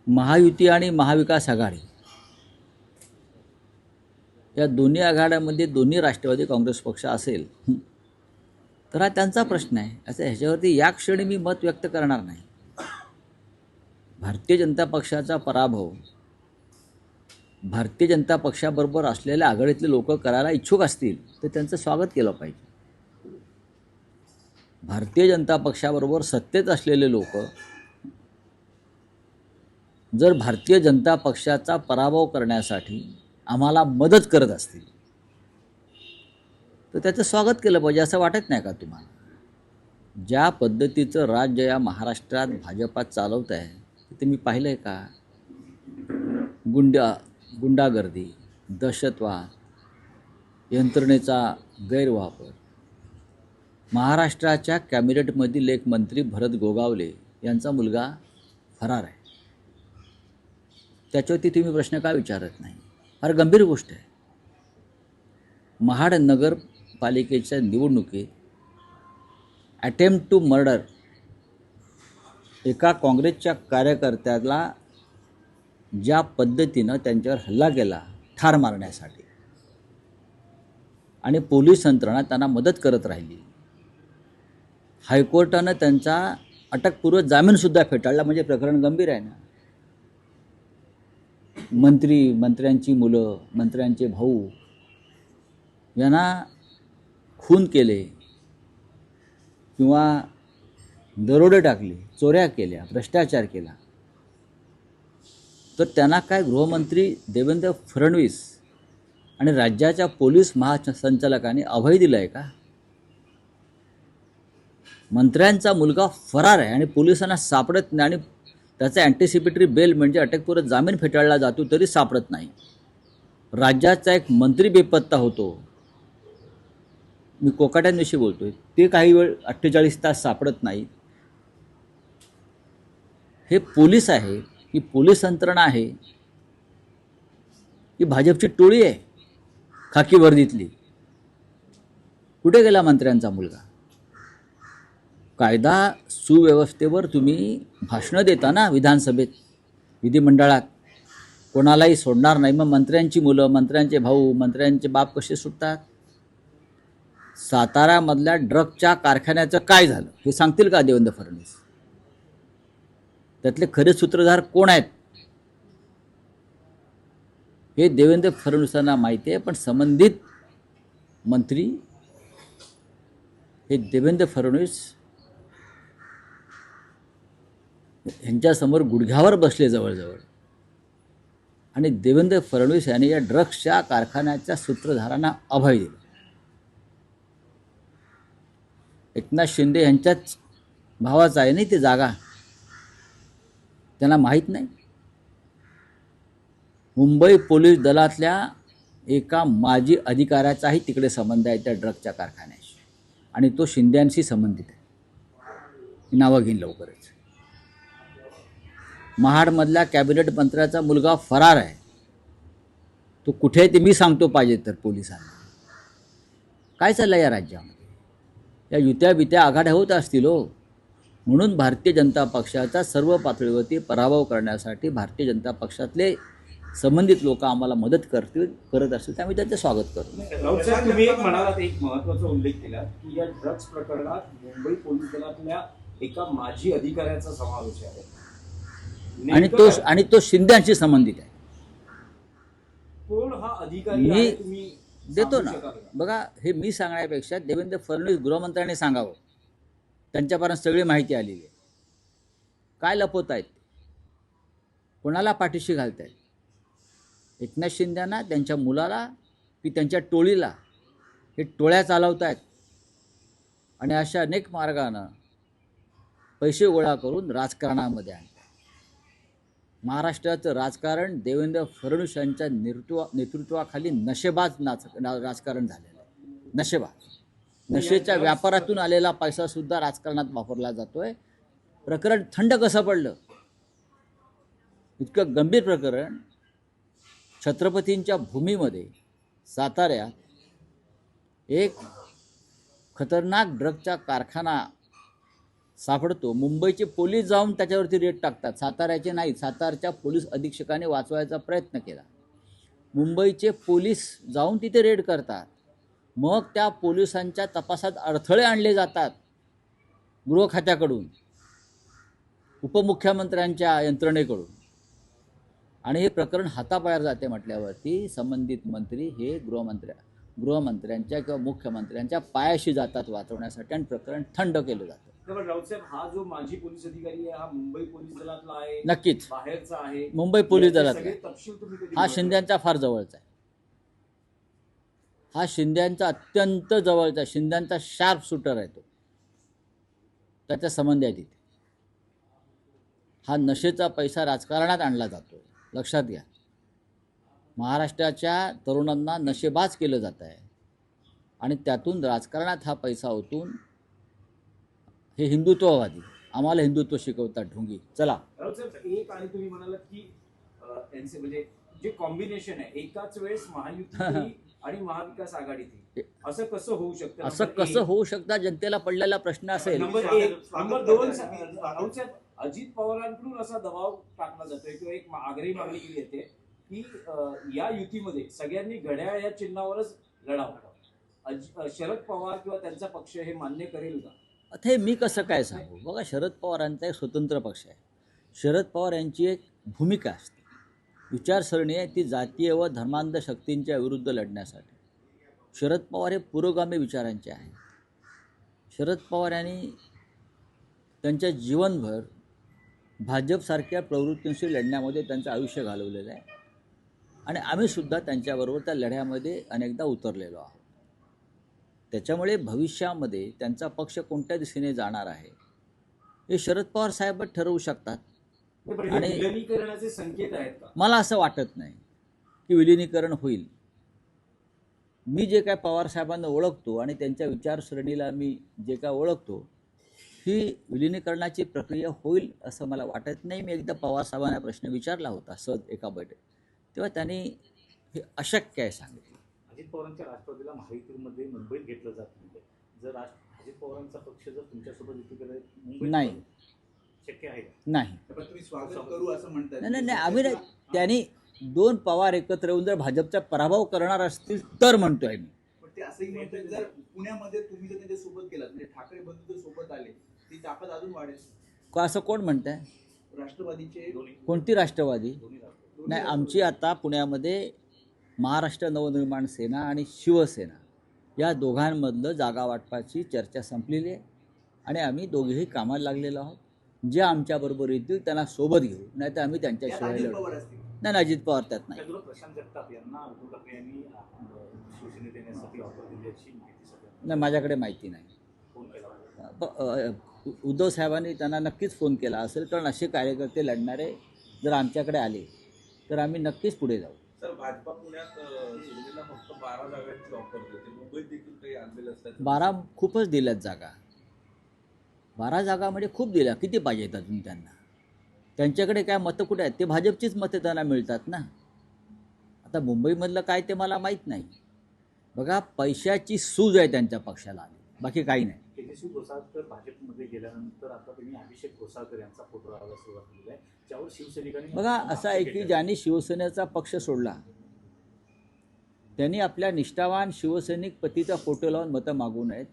महायुती आणि महाविकास आघाडी या दोन्ही आघाड्यामध्ये दोन्ही राष्ट्रवादी काँग्रेस पक्ष असेल तर हा त्यांचा प्रश्न आहे. असं ह्याच्यावरती या क्षणी मी मत व्यक्त करणार नाही. भारतीय जनता पक्षाचा पराभव भारतीय जनता पक्षाबरोबर असलेल्या आघाडीतले लोक करायला इच्छुक असतील तर त्यांचं स्वागत केलं पाहिजे. भारतीय जनता पक्षाबरोबर सत्तेत असलेले लोक जर भारतीय जनता पक्षाचा पराभव करण्यासाठी आम्हाला मदत करत असतील तर त्याचं स्वागत केलं पाहिजे. असं वाटत नाही का तुम्हाला? ज्या पद्धतीचं राज्य या महाराष्ट्रात भाजपा चालवत आहे ते मी पाहिलं आहे का? गुंडागर्दी, दहशतवाद, यंत्रणेचा गैरवापर. महाराष्ट्राच्या कॅबिनेटमधील एक मंत्री भरत गोगावले यांचा मुलगा फरार आहे. त्याच्यावरती तुम्ही प्रश्न का विचारत नाही? फार गंभीर गोष्ट आहे. महाड नगरपालिकेच्या निवडणुकीत अटेम्प्ट टू मर्डर एका काँग्रेसच्या कार्यकर्त्याला ज्या पद्धतीनं त्यांच्यावर हल्ला केला ठार मारण्यासाठी आणि पोलीस यंत्रणा त्यांना मदत करत राहिली. हायकोर्टानं त्यांचा अटकपूर्व जामीनसुद्धा फेटाळला. म्हणजे प्रकरण गंभीर आहे ना. मंत्र्यांची मुलं, मंत्र्यांचे भाऊ यांना खून केले किंवा दरोडे टाकले, चोऱ्या केल्या, भ्रष्टाचार केला तर त्यांना काय गृहमंत्री देवेंद्र फडणवीस आणि राज्याच्या पोलीस महासंचालकांनी अभय दिलं आहे का? मंत्र्यांचा मुलगा फरार आहे आणि पोलिसांना सापडत नाही आणि त्याचा अँटिसिपेटरी बेल म्हणजे अटकपूर्व जामीन फेटाळला जातो तरी सापडत नाही. राज्याचा एक मंत्री बेपत्ता होतो. मी कोकाट्यांविषयी बोलतोय. ते काही वेळ 48 तास सापडत नाही. हे पोलीस आहे की पोलीस यंत्रणा आहे की भाजपची टोळी आहे खाकी वर्दीतली? कुठे गेला मंत्र्यांचा मुलगा? कायदा सुव्यवस्थेवर तुम्ही भाषणं देता ना विधानसभेत, विधिमंडळात. कोणालाही सोडणार नाही. मग मंत्र्यांची मुलं, मंत्र्यांचे भाऊ, मंत्र्यांचे बाप कसे सुटतात? साताऱ्यामधल्या ड्रगच्या कारखान्याचं काय झालं हे सांगतील का देवेंद्र फडणवीस? त्यातले खरे सूत्रधार कोण आहेत हे देवेंद्र फडणवीसांना माहिती आहे. पण संबंधित मंत्री हे देवेंद्र फडणवीस यांच्यासमोर गुडघ्यावर बसले जवळजवळ. आणि देवेंद्र फडणवीस यांनी या ड्रग्सच्या कारखान्याच्या सूत्रधारांना अभय दिलं. एकनाथ शिंदे यांच्याच भावाचा आहे नाही ती जागा, त्यांना माहीत नाही? मुंबई पोलीस दलातल्या एका माजी अधिकाऱ्याचाही तिकडे संबंध आहे त्या ड्रगच्या कारखान्याशी आणि तो शिंद्यांशी संबंधित आहे. मी नावं घेईन लवकरच. महाडमधल्या कॅबिनेट मंत्र्याचा मुलगा फरार आहे. तो कुठे आहे ते मी सांगतो पाहिजे तर पोलिसांना. काय चाललं या राज्यामध्ये? या युत्या बित्या आघाड्या होत असतील हो. म्हणून भारतीय जनता पक्षाचा सर्व पातळीवरती पराभव करण्यासाठी भारतीय जनता पक्षातले संबंधित लोक आम्हाला मदत करत असतील तर आम्ही त्यांचं स्वागत करतो. राऊत साहेब, तुम्ही एक म्हणालात, एक महत्त्वाचा उल्लेख केला की या ड्रग्ज प्रकरणात मुंबई पोलीस दलातल्या एका माजी अधिकाऱ्याचा समावेश आहे आणि तो शिंद्यांशी संबंधित आहे. कोण हा अधिकारी आहे तुम्ही देतो ना. बघा, हे मी सांगण्यापेक्षा देवेंद्र फडणवीस गृहमंत्र्यांनी सांगावं. त्यांच्यापर्यंत सगळी माहिती आलेली आहे. काय लपवत आहेत, कोणाला पाठीशी घालत आहेत? एकनाथ शिंदेना, त्यांच्या मुलाला की त्यांच्या टोळीला? हे टोळ्या चालवत आहेत आणि अशा अनेक मार्गानं पैसे गोळा करून राजकारणामध्ये आणतात. महाराष्ट्राचं राजकारण देवेंद्र फडणवीस यांच्या नेतृत्वाखाली नशेबाज राजकारण झालेलं आहे. नशेबाज, नशेच्या व्यापारातून आलेला पैसासुद्धा राजकारणात वापरला जातोय. प्रकरण थंड कसं पडलं? इतकं गंभीर प्रकरण छत्रपतींच्या भूमीमध्ये साताऱ्यात एक खतरनाक ड्रगचा कारखाना सापडतो. मुंबईचे पोलीस जाऊन त्याच्यावरती रेड टाकतात, साताऱ्याचे नाहीत. सातारच्या पोलीस अधीक्षकाने वाचवायचा प्रयत्न केला. मुंबईचे पोलीस जाऊन तिथे रेड करतात. मग त्या पोलिसांच्या तपासात अडथळे आणले जातात गृह खात्याकडून, उपमुख्यमंत्र्यांच्या यंत्रणेकडून, आणि हे प्रकरण हाताबाहेर जाते म्हटल्यावरती संबंधित मंत्री हे गृहमंत्र्यांच्या किंवा मुख्यमंत्र्यांच्या पायाशी जातात वाचवण्यासाठी, आणि प्रकरण थंड केलं जातं. राऊत साहेब, हा जो माजी पोलीस अधिकारी आहे हा मुंबई पोलीस दलातला आहे, नक्कीच बाहेरचा आहे, मुंबई पोलीस याचे दलातला सगळे आहे. तपशील तुम्ही कधी हा शिंद्यांचा फार जवळचा आहे. हा शिंद्यांचा अत्यंत जवळचा, शिंद्यांचा शार्प शूटर आहे तो. त्याचा संबंध आहे तिथे. हा नशेचा पैसा राजकारणात आणला जातो, लक्षात घ्या. महाराष्ट्राच्या तरुणांना नशेबाज केलं जात आहे, आणि त्यातून राजकारणात हा पैसा ओतून हे हिंदुत्ववादी आम्हाला हिंदुत्व शिकवतात ढोंगी. चला राऊत साहेब, एक आणि तुम्ही म्हणालात की म्हणजे जे कॉम्बिनेशन आहे एकाच वेळेस महायुती आणि महाविकास आघाडीतील, असं कसं होऊ शकतं? असं कसं होऊ शकतं? जनतेला पडलेला प्रश्न असेल. नंबर 1. नंबर 2, राऊत साहेब, अजित पवारांकडून असा दबाव टाकला जातोय किंवा एक आग्रही मागणी केली येते की या युतीमध्ये सगळ्यांनी घड्याळ या चिन्हावरच लढावं. शरद पवार किंवा त्यांचा पक्ष हे मान्य करेल का? आता हे मी कसं काय सांगू? बघा, शरद पवारांचा एक स्वतंत्र पक्ष आहे. शरद पवार यांची एक भूमिका असते, विचारसरणी आहे ती जातीय व धर्मांध शक्तींच्या विरुद्ध लढण्यासाठी. शरद पवार हे पुरोगामी विचारांचे आहेत. शरद पवार यांनी त्यांच्या जीवनभर भाजपसारख्या प्रवृत्तींशी लढण्यामध्ये त्यांचं आयुष्य घालवलेलं आहे, आणि आम्हीसुद्धा त्यांच्याबरोबर त्या लढ्यामध्ये अनेकदा उतरलेलो आहोत. त्याच्यामुळे भविष्यामध्ये त्यांचा पक्ष कोणत्या दिशेने जाणार आहे हे शरद पवार साहेबच ठरवू शकतात. आणि विलिनीकरणाचे संकेत आहेत का? मला असं वाटत नाही की विलिनीकरण होईल. मी जे काय पवार साहेबांना ओळखतो आणि त्यांच्या विचारसरणीला मी जे काय ओळखतो, ही विलिनीकरणाची प्रक्रिया होईल असं मला वाटत नाही. मी एकदा पवार साहेबांना प्रश्न विचारला होता सहज एका बैठकीत, तेव्हा त्यांनी हे अशक्य आहे सांगितलं. अजित पवारांच्या राष्ट्रवादीला महायुतीमध्ये मुंबईत घेतलं जात नाही. जर अजित पवारांचा पक्ष जर तुमच्यासोबत युती केलं मुंबईत नाही, शक्य आहे का? नाही पण तुम्ही स्वागत करू असं म्हणताय. नाही आम्ही नाही. त्यांनी 2 पवार एकत्र येऊन जर भाजपचा पराभव करणार असतील तर म्हणतोय मी. पण ते असंही म्हणतात जर पुण्यामध्ये तुम्ही जर त्यांच्या सोबत गेलात, म्हणजे ठाकरे बंधू जर सोबत आले, ती ताकद अजून वाढेल. का असं कोण म्हणतंय? राष्ट्रवादीचे कोणती राष्ट्रवादी? दोन्ही राष्ट्रवादी. नाही, आमची आता पुण्यामध्ये महाराष्ट्र नवनिर्माण सेना आणि शिवसेना या दोघांमधलं जागा वाटपाची चर्चा संपलेली आहे, आणि आम्ही दोघेही कामाला लागलेलो आहोत. जे आमच्याबरोबर येतील त्यांना सोबत घेऊ, नाही तर आम्ही त्यांच्याशिवाय अजित लढू. पवार असतील. नाही, अजित पवार त्यात नाही. त्याचबरोबर प्रशांत जगताप यांना उद्धव ठाकरे यांनी शिवसेनेत येण्यासाठी ऑफर दिली अशी माहिती सगळ्यांना नाही, माझ्याकडे माहिती नाही. फोन केला. उद्धव साहेबांनी त्यांना नक्कीच फोन केला असेल, कारण असे कार्यकर्ते लढणारे जर आमच्याकडे आले तर आम्ही नक्कीच पुढे जाऊ. सर, भाजपा पुण्यात शिवसेनेला फक्त 12 जागांची ऑफर देते. मुंबईत देखील काही आणलेलं असतात. 12 खूपच दिल्यात जागा. 12 जागा म्हणजे खूप दिल्या. किती पाहिजेत अजून त्यांना? त्यांच्याकडे काय मतं कुठे आहेत? ते भाजपचीच मतं त्यांना मिळतात ना. आता मुंबईमधलं काय ते मला माहीत नाही. बघा, पैशाची सूज आहे त्यांच्या पक्षाला, बाकी काही नाही. तेजस्वी घोसाळकर भाजपमध्ये गेल्यानंतर आता त्यांनी अभिषेक घोसाळकर यांचा फोटो लावायला सुरुवात केली आहे, ज्यावर शिवसैनिकांनी बघा, असं आहे की ज्यांनी शिवसेनेचा पक्ष सोडला त्यांनी आपल्या निष्ठावान शिवसैनिक पतीचा फोटो लावून मतं मागू नयेत.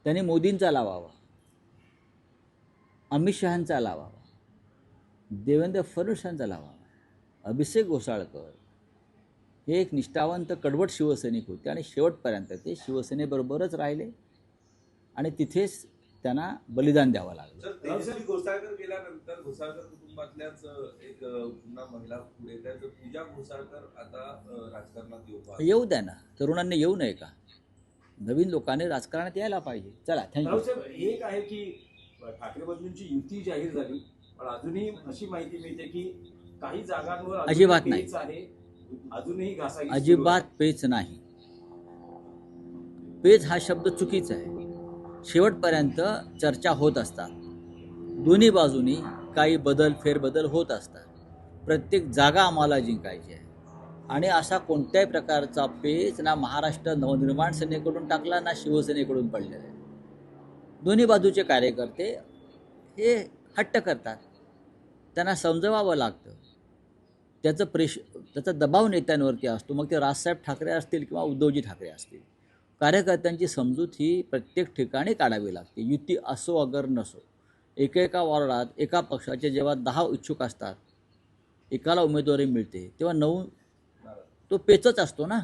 त्यांनी मोदींचा लावावा, अमित शहांचा लावावा, देवेंद्र फडणवीसांचा लावावा. अभिषेक घोसाळकर हे एक निष्ठावंत कडवट शिवसैनिक होते, आणि शेवटपर्यंत ते शिवसेनेबरोबरच राहिले, आणि तिथेच त्यांना बलिदान द्यावं लागलं. सर, तेजस्वी घोसाळकर गेल्यानंतर घोसाळकर कुटुंबातल्याच एक पुन्हा महिला पुढे येत आहे. पूजा घोसाळकर आता राजकारणात येऊ द्या ना, तरुणांनी येऊ नये का? नवीन लोकांनी राजकारणात यायला पाहिजे. चला, थँक्यू. राऊत साहेब, एक आहे की ठाकरे बंधूंची युती जाहीर झाली, पण अजूनही अशी माहिती मिळते की काही जागांवर अजिबात नाही. पेच आहे, अजूनही घासाघीस सुरू आहे. अजिबात पेच नाही. पेच हा शब्द चुकीचा आहे. शेवटपर्यंत चर्चा होत असतात, दोन्ही बाजूनी काही फेरबदल होत असतात. प्रत्येक जागा आम्हाला जिंकायची आहे, आणि असा कोणत्याही प्रकारचा पेच ना महाराष्ट्र नवनिर्माण सेनेकडून टाकला ना शिवसेनेकडून पडलेला आहे. दोन्ही बाजूचे कार्यकर्ते हे हट्ट करतात, त्यांना समजवावं लागतं. त्याचा दबाव नेत्यांवरती असतो. मग ते राजसाहेब ठाकरे असतील किंवा उद्धवजी ठाकरे असतील. कार्यकर्त्यांची समजूत ही प्रत्येक ठिकाणी काढावी लागते. युती असो अगर नसो. एकेका वॉर्डात एका पक्षाचे जेव्हा 10 इच्छुक असतात, एकाला उमेदवारी मिळते, तेव्हा 9 तो पेचच असतो ना,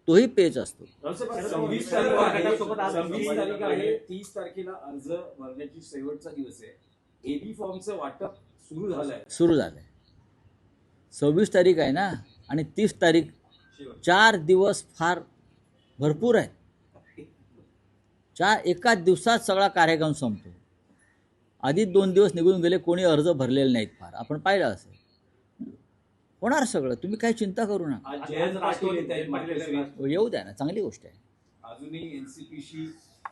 तोही पेच असतो. 26 तारीख आहे, 30 तारखेला अर्ज भरण्याची शेवटचा दिवस आहे. एबी फॉर्मचं वाटप सुरू झालंय. 26 तारीख आहे ना, आणि 30 तारीख, 4 दिवस फार भरपूर आहे. एका दिवसात सगळा कार्यक्रम संपतो. आधी 2 दिवस निघून गेले, कोणी अर्ज भरलेले नाहीत. फार आपण पाहिलं असेल. होणार सगळं, तुम्ही काही चिंता करू नका. आज जयंत पाटील येत आहेत मागच्या येऊ द्या ना, चांगली गोष्ट आहे. अजूनही एनसीपीशी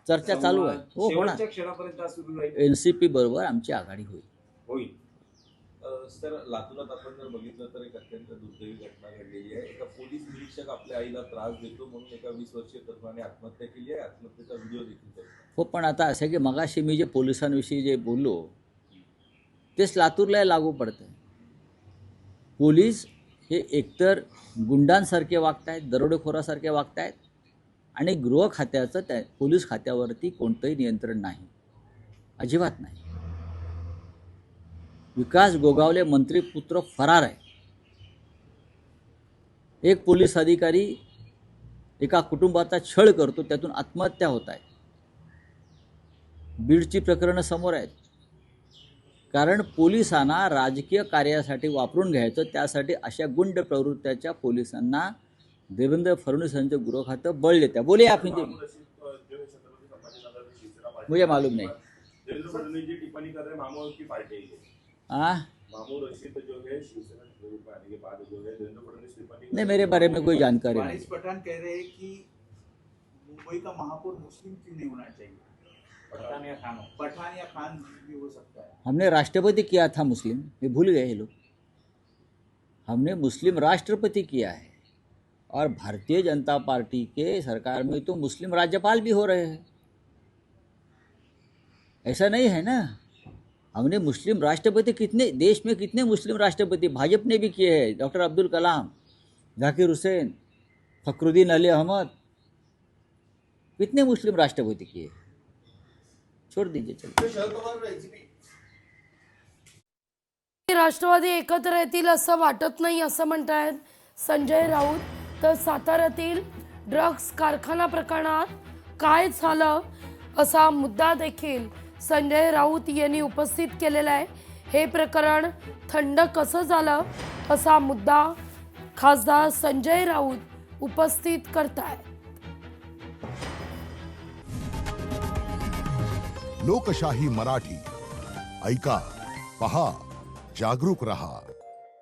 चर्चा चालू आहे. हो, होणार. शेवटच्या क्षणापर्यंत सुरू राहील. एनसीपी बरोबर आमची आघाडी होईल. सर, लातूरात आपण जर बघितलं तर एक अत्यंत दुर्दैवी घटना घडलेली आहे. एका पोलीस निरीक्षक आपल्या आईला त्रास देतो म्हणून एका 20 वर्षीय तरुणाने आत्महत्या केली आहे. आत्महत्येचा व्हिडिओ देखील. हो, पण आता असं आहे की मगाशी मी जे पोलिसांविषयी जे बोललो तेच लातूरला लागू पडतं. पोलीस हे एकतर गुंडांसारखे वागत आहेत, दरोडेखोरासारखे वागत आहेत, आणि गृह खात्याचं त्या पोलीस खात्यावरती कोणतंही नियंत्रण नाही, अजिबात नाही. विकास गोगावले मंत्रीपुत्र फरार आहे. एक पोलीस अधिकारी एका कुटुंबाचा छळ करतो, त्यातून आत्महत्या होत आहे. बीडची प्रकरणं समोर आहेत. कारण पोलिसांना राजकीय कार्यासाठी वापरून घ्यायचं, त्यासाठी अशा गुंड प्रवृत्त्याच्या पोलिसांना देवेंद्र फडणवीस यांचं गृह खातं बळ देत्या. बोले आप हिंदी में. मुझे मालूम नहीं. देवेंद्र फडणवीस जी टिप्पणी कर रहे हैं मामू की पार्टी है। हाँ, मामू रशीद जो है शिवसेना में आने के बाद जो है देवेंद्र फडणवीस टिप्पणी नहीं, मेरे बारे में कोई जानकारी नहीं. वारिस पठान कह रहे हैं कि मुंबई का महापौर मुस्लिम क्यों नहीं होना चाहिए? पठान या खान भी हो सकता है. हमने राष्ट्रपति किया था मुस्लिम, ये भूल गए ये लोग. हमने मुस्लिम राष्ट्रपति किया है, और भारतीय जनता पार्टी के सरकार में तो मुस्लिम राज्यपाल भी हो रहे हैं. ऐसा नहीं है ना. हमने मुस्लिम राष्ट्रपति कितने देश में, कितने मुस्लिम राष्ट्रपति भाजपा ने भी किए हैं. डॉक्टर अब्दुल कलाम, जाकिर हुसैन, फखरुद्दीन अली अहमद, कितने मुस्लिम राष्ट्रपति किए. छोड़ दीजिए. चलिए. राष्ट्रवादी एकत्र येतील असं वाटत नाही असं म्हणतायत संजय राऊत. तर साताऱ्यातील ड्रग्ज कारखाना प्रकरणात काय झालं असा मुद्दा देखील संजय राऊत यांनी उपस्थित केलेला आहे. हे प्रकरण थंड कसं झालं असा मुद्दा खासदार संजय राऊत उपस्थित करतायत. लोकशाही मराठी ऐका, पहा, जागरूक रहा.